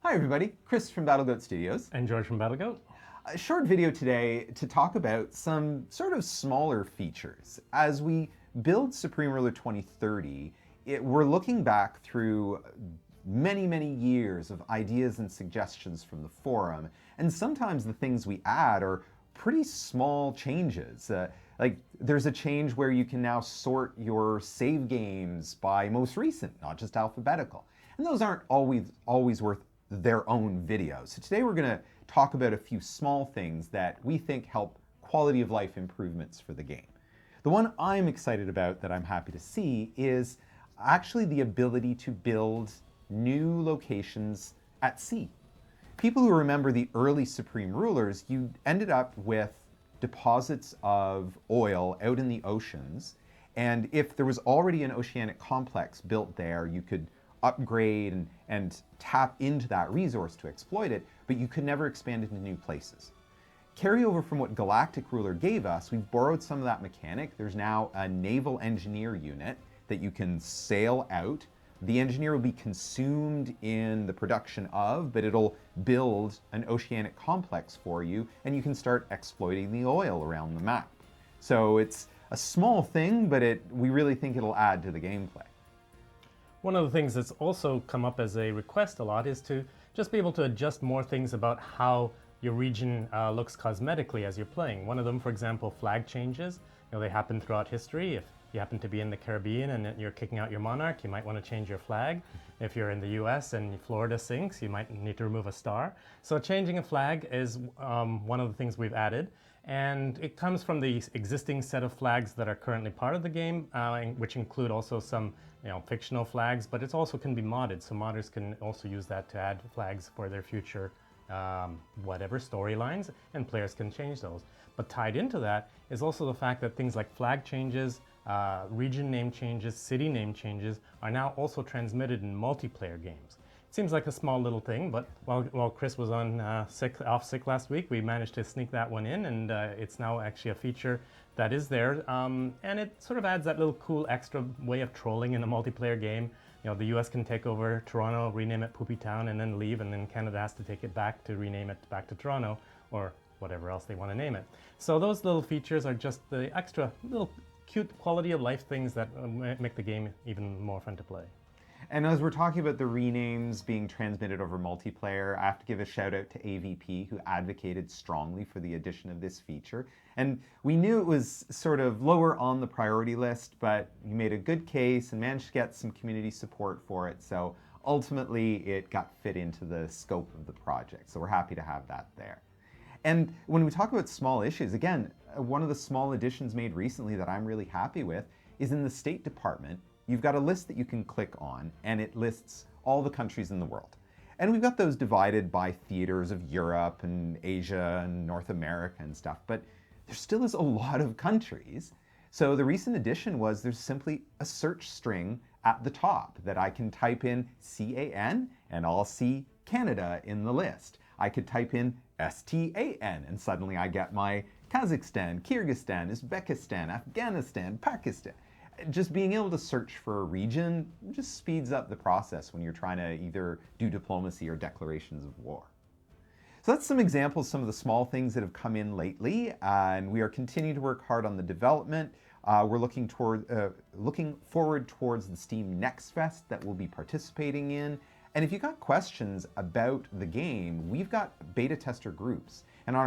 Hi everybody, Chris from BattleGoat Studios. And George from BattleGoat. A short video today to talk about some sort of smaller features. As we build Supreme Ruler 2030, we're looking back through many years of ideas and suggestions from the forum, and sometimes the things we add are pretty small changes. Like there's a change where you can now sort your save games by most recent, not just alphabetical. And those aren't always worth their own videos. So today we're going to talk about a few small things that we think help quality of life improvements for the game. The one I'm excited about that I'm happy to see is actually the ability to build new locations at sea. People who remember the early Supreme Rulers, you ended up with deposits of oil out in the oceans, and if there was already an Oceanic Complex built there, you could upgrade and tap into that resource to exploit it, but you could never expand it into new places. Carryover from what Galactic Ruler gave us, we've borrowed some of that mechanic. There's now a naval engineer unit that you can sail out. The engineer will be consumed in the production of, but it'll build an Oceanic Complex for you, and you can start exploiting the oil around the map. So it's a small thing, but we really think it'll add to the gameplay. One of the things that's also come up as a request a lot is to just be able to adjust more things about how your region looks cosmetically as you're playing. One of them, for example, flag changes. They happen throughout history. If you happen to be in the Caribbean and you're kicking out your monarch, you might want to change your flag. If you're in the US and Florida sinks, you might need to remove a star. So changing a flag is one of the things we've added. And it comes from the existing set of flags that are currently part of the game, which include also some fictional flags, but it also can be modded. So modders can also use that to add flags for their future whatever storylines, and players can change those. But tied into that is also the fact that things like flag changes, region name changes, city name changes are now also transmitted in multiplayer games. It seems like a small little thing, but while Chris was on off sick last week, we managed to sneak that one in, and it's now actually a feature that is there, and it sort of adds that little cool extra way of trolling in a multiplayer game. The US can take over Toronto, rename it Poopy Town, and then leave, and then Canada has to take it back to rename it back to Toronto, or whatever else they want to name it. So those little features are just the extra little cute quality of life things that make the game even more fun to play. And as we're talking about the renames being transmitted over multiplayer, I have to give a shout out to AVP, who advocated strongly for the addition of this feature. And we knew it was sort of lower on the priority list, but he made a good case and managed to get some community support for it. So ultimately it got fit into the scope of the project. So we're happy to have that there. And when we talk about small issues, again, one of the small additions made recently that I'm really happy with is in the State Department. You've got a list that you can click on, and it lists all the countries in the world. And we've got those divided by theaters of Europe and Asia and North America and stuff, but there still is a lot of countries. So the recent addition was there's simply a search string at the top that I can type in CAN, and I'll see Canada in the list. I could type in STAN, and suddenly I get my Kazakhstan, Kyrgyzstan, Uzbekistan, Afghanistan, Pakistan. Just being able to search for a region just speeds up the process when you're trying to either do diplomacy or declarations of war. So that's some examples, some of the small things that have come in lately, and we are continuing to work hard on the development. We're looking forward towards the Steam Next Fest that we'll be participating in. And if you've got questions about the game, we've got beta tester groups. And on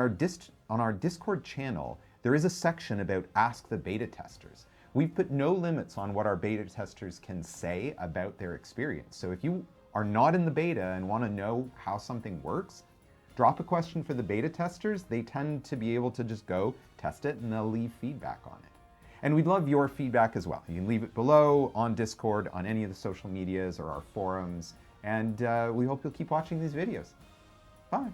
our Discord channel, there is a section about Ask the Beta Testers. We've put no limits on what our beta testers can say about their experience. So if you are not in the beta and want to know how something works, drop a question for the beta testers. They tend to be able to just go test it and they'll leave feedback on it. And we'd love your feedback as well. You can leave it below on Discord, on any of the social medias or our forums. And we hope you'll keep watching these videos. Bye.